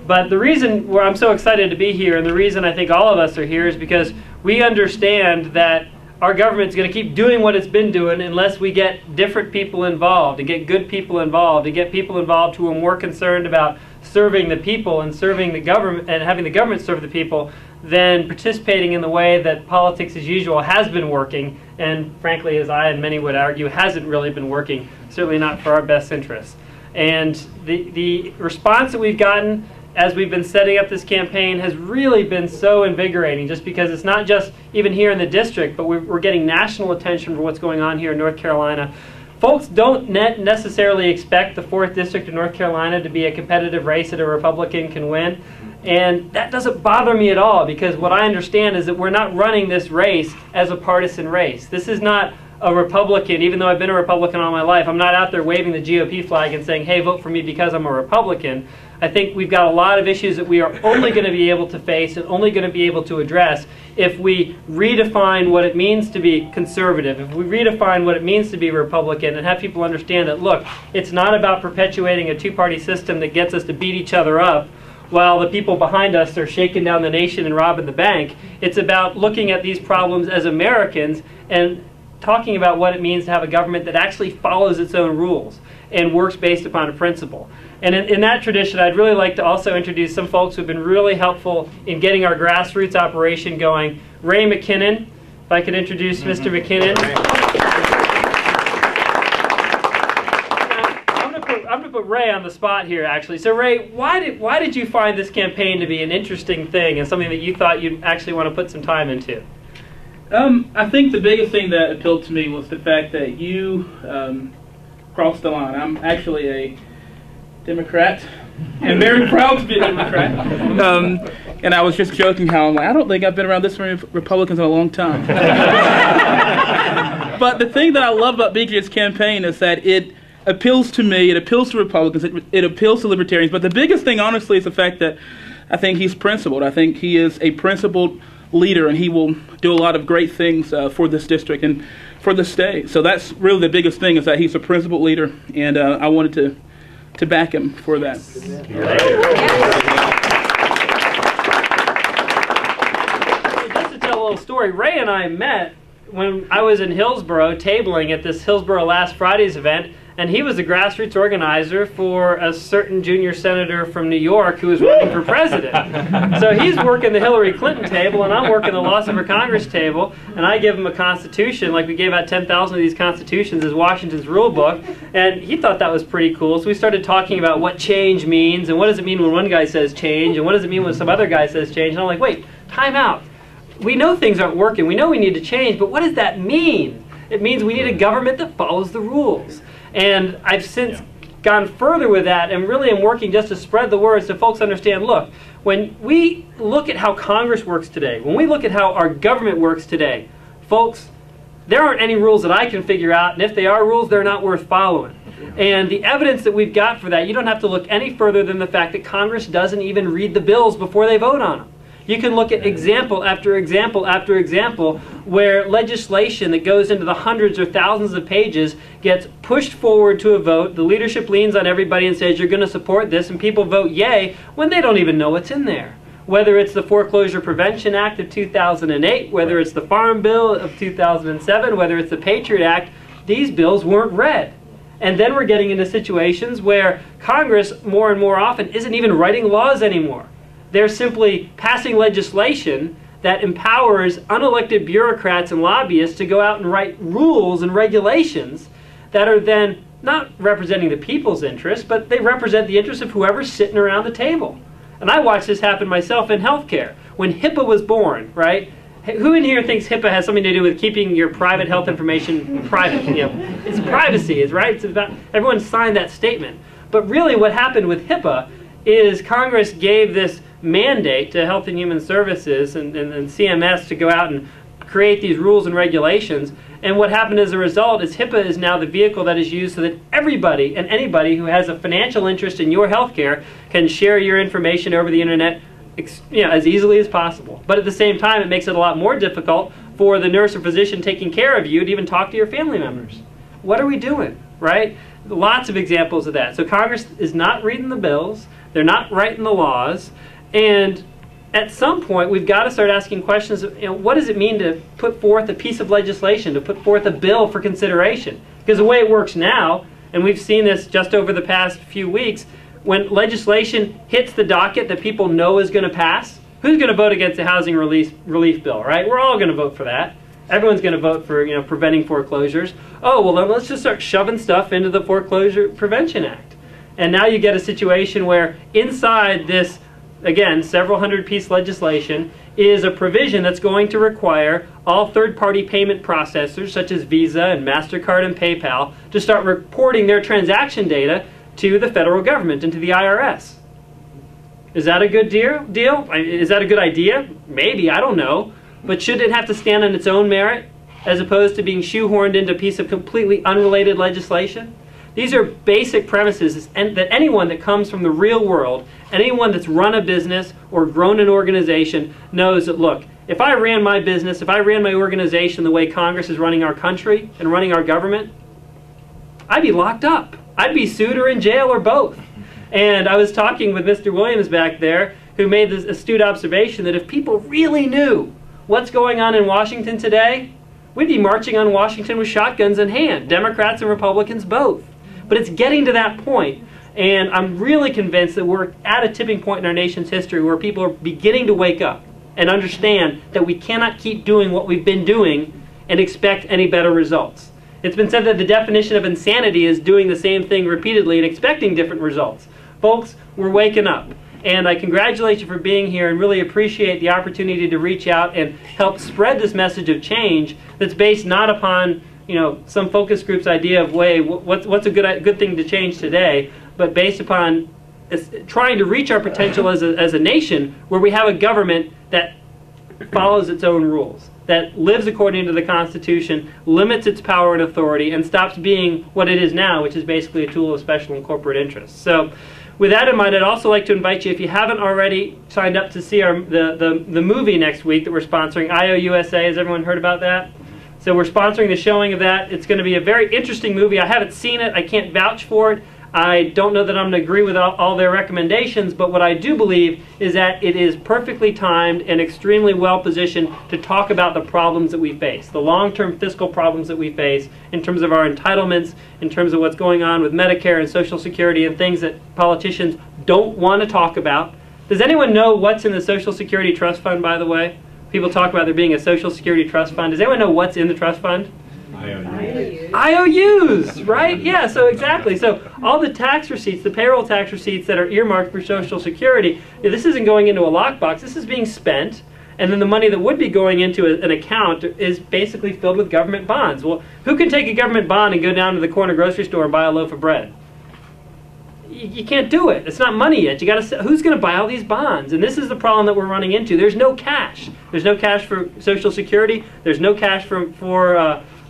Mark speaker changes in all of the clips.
Speaker 1: But the reason where I'm so excited to be here, and the reason I think all of us are here, is because we understand that our government's going to keep doing what it's been doing unless we get different people involved, and get good people involved, and get people involved who are more concerned about serving the people and serving the government and having the government serve the people than participating in the way that politics as usual has been working, and frankly, as I and many would argue, hasn't really been working, certainly not for our best interests. And the response that we've gotten as we've been setting up this campaign has really been so invigorating, just because it's not just even here in the district, but we're getting national attention for what's going on here in North Carolina. Folks don't necessarily expect the 4th District of North Carolina to be a competitive race that a Republican can win. And that doesn't bother me at all, because what I understand is that we're not running this race as a partisan race. This is not a Republican, even though I've been a Republican all my life, I'm not out there waving the GOP flag and saying, hey, vote for me because I'm a Republican. I think we've got a lot of issues that we are only going to be able to face and only going to be able to address if we redefine what it means to be conservative, if we redefine what it means to be Republican, and have people understand that, look, it's not about perpetuating a two-party system that gets us to beat each other up while the people behind us are shaking down the nation and robbing the bank. It's about looking at these problems as Americans and talking about what it means to have a government that actually follows its own rules and works based upon a principle. And in that tradition, I'd really like to also introduce some folks who've been really helpful in getting our grassroots operation going. Ray McKinnon, if I could introduce Mr. McKinnon. I'm going to put Ray on the spot here, actually. So Ray, why did you find this campaign to be an interesting thing and something that you thought you'd actually want to put some time into?
Speaker 2: I think the biggest thing that appealed to me was the fact that you crossed the line. I'm actually a Democrat, and very proud to be a Democrat. And I was just joking how I'm like, I don't think I've been around this many Republicans in a long time. But the thing that I love about BJ's campaign is that it appeals to me, it appeals to Republicans, it appeals to libertarians. But the biggest thing, honestly, is the fact that I think he's principled. I think he is a principled leader, and he will do a lot of great things for this district and for the state. So that's really the biggest thing, is that he's a principled leader, and I wanted to back him for that.
Speaker 1: Just to tell a little story, Ray and I met when I was in Hillsborough tabling at this Hillsborough Last Friday's event, and he was a grassroots organizer for a certain junior senator from New York who was running for president. So he's working the Hillary Clinton table, and I'm working the Lawson for Congress table, and I give him a constitution, like we gave out 10,000 of these constitutions as Washington's rule book, and he thought that was pretty cool. So we started talking about what change means, and what does it mean when one guy says change, and what does it mean when some other guy says change, and I'm like, wait, time out. We know things aren't working, we know we need to change, but what does that mean? It means we need a government that follows the rules. And I've since gone further with that, and really am working just to spread the word so folks understand, look, when we look at how Congress works today, when we look at how our government works today, folks, there aren't any rules that I can figure out, and if they are rules, they're not worth following. And the evidence that we've got for that, you don't have to look any further than the fact that Congress doesn't even read the bills before they vote on them. You can look at example after example after example where legislation that goes into the hundreds or thousands of pages gets pushed forward to a vote. The leadership leans on everybody and says, you're going to support this, and people vote yay when they don't even know what's in there. Whether it's the Foreclosure Prevention Act of 2008, whether it's the Farm Bill of 2007, whether it's the Patriot Act, these bills weren't read. And then we're getting into situations where Congress more and more often isn't even writing laws anymore. They're simply passing legislation that empowers unelected bureaucrats and lobbyists to go out and write rules and regulations that are then not representing the people's interests, but they represent the interests of whoever's sitting around the table. And I watched this happen myself in healthcare. When HIPAA was born, right? Who in here thinks HIPAA has something to do with keeping your private health information private? You know, it's privacy, is right? It's about, everyone signed that statement. But really what happened with HIPAA is Congress gave this mandate to Health and Human Services and CMS to go out and create these rules and regulations. And what happened as a result is HIPAA is now the vehicle that is used so that everybody and anybody who has a financial interest in your health care can share your information over the internet, you know, as easily as possible. But at the same time, it makes it a lot more difficult for the nurse or physician taking care of you to even talk to your family members. What are we doing, right? Lots of examples of that. So Congress is not reading the bills. They're not writing the laws. And at some point, we've got to start asking questions of, what does it mean to put forth a piece of legislation, to put forth a bill for consideration? Because the way it works now, and we've seen this just over the past few weeks, when legislation hits the docket that people know is going to pass, who's going to vote against the housing relief bill, right? We're all going to vote for that. Everyone's going to vote for, preventing foreclosures. Oh, well, then let's just start shoving stuff into the Foreclosure Prevention Act. And now you get a situation where inside this, again, several hundred-piece legislation is a provision that's going to require all third-party payment processors, such as Visa and MasterCard and PayPal, to start reporting their transaction data to the federal government and to the IRS. Is that a good deal? Is that a good idea? Maybe, I don't know. But should it have to stand on its own merit as opposed to being shoehorned into a piece of completely unrelated legislation? These are basic premises that anyone that comes from the real world, anyone that's run a business or grown an organization knows that, look, if I ran my business, if I ran my organization the way Congress is running our country and running our government, I'd be locked up. I'd be sued or in jail or both. And I was talking with Mr. Williams back there, who made this astute observation that if people really knew what's going on in Washington today, we'd be marching on Washington with shotguns in hand, Democrats and Republicans both. But it's getting to that point, and I'm really convinced that we're at a tipping point in our nation's history where people are beginning to wake up and understand that we cannot keep doing what we've been doing and expect any better results. It's been said that the definition of insanity is doing the same thing repeatedly and expecting different results. Folks, we're waking up. And I congratulate you for being here and really appreciate the opportunity to reach out and help spread this message of change that's based not upon, some focus group's idea of what's a good thing to change today, but based upon trying to reach our potential as a nation where we have a government that follows its own rules, that lives according to the Constitution, limits its power and authority, and stops being what it is now, which is basically a tool of special and corporate interests. So, with that in mind, I'd also like to invite you, if you haven't already signed up to see the movie next week that we're sponsoring, IOUSA. Has everyone heard about that? So we're sponsoring the showing of that. It's going to be a very interesting movie. I haven't seen it. I can't vouch for it. I don't know that I'm going to agree with all their recommendations, but what I do believe is that it is perfectly timed and extremely well positioned to talk about the problems that we face, the long-term fiscal problems that we face in terms of our entitlements, in terms of what's going on with Medicare and Social Security and things that politicians don't want to talk about. Does anyone know what's in the Social Security Trust Fund, by the way? People talk about there being a Social Security Trust Fund. Does anyone know what's in the trust fund? IOUs, right? Yeah, so exactly. So all the tax receipts, the payroll tax receipts that are earmarked for Social Security, this isn't going into a lockbox. This is being spent, and then the money that would be going into an account is basically filled with government bonds. Well, who can take a government bond and go down to the corner grocery store and buy a loaf of bread? You can't do it. It's not money yet. You got to. Who's going to buy all these bonds? And this is the problem that we're running into. There's no cash. There's no cash for Social Security. There's no cash for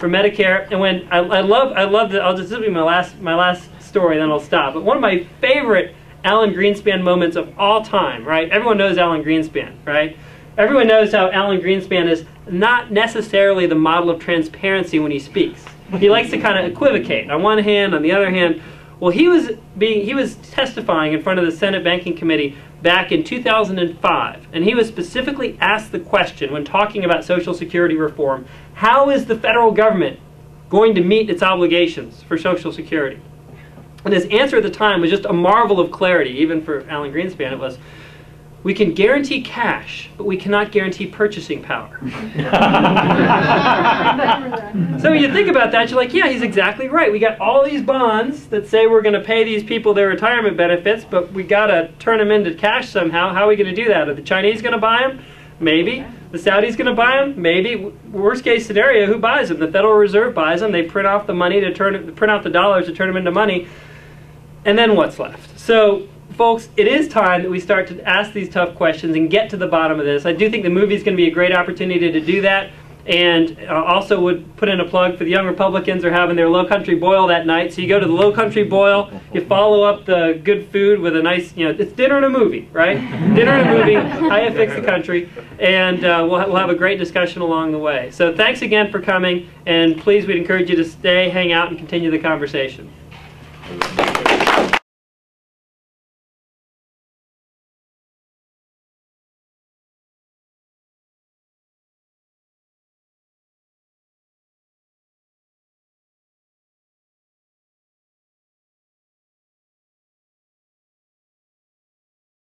Speaker 1: Medicare. And when I love that. This will be my last story, then I'll stop. But one of my favorite Alan Greenspan moments of all time, right? Everyone knows Alan Greenspan, right? Everyone knows how Alan Greenspan is not necessarily the model of transparency when he speaks. He likes to kind of equivocate. On one hand, on the other hand. Well, he was testifying in front of the Senate Banking Committee back in 2005, and he was specifically asked the question when talking about Social Security reform, how is the federal government going to meet its obligations for Social Security? And his answer at the time was just a marvel of clarity, even for Alan Greenspan. It was, we can guarantee cash, but we cannot guarantee purchasing power. So when you think about that, you're like, yeah, he's exactly right. We got all these bonds that say we're going to pay these people their retirement benefits, but we got to turn them into cash somehow. How are we going to do that? Are the Chinese going to buy them? Maybe. The Saudis going to buy them? Maybe. Worst case scenario, who buys them? The Federal Reserve buys them. They print off the money print out the dollars to turn them into money. And then what's left? So, folks, it is time that we start to ask these tough questions and get to the bottom of this. I do think the movie is going to be a great opportunity to do that. And also would put in a plug for the young Republicans are having their Low Country Boil that night. So you go to the Low Country Boil, you follow up the good food with a nice, it's dinner and a movie, right? Dinner and a movie, how you fix the country. And we'll have a great discussion along the way. So thanks again for coming. And please, we'd encourage you to stay, hang out, and continue the conversation.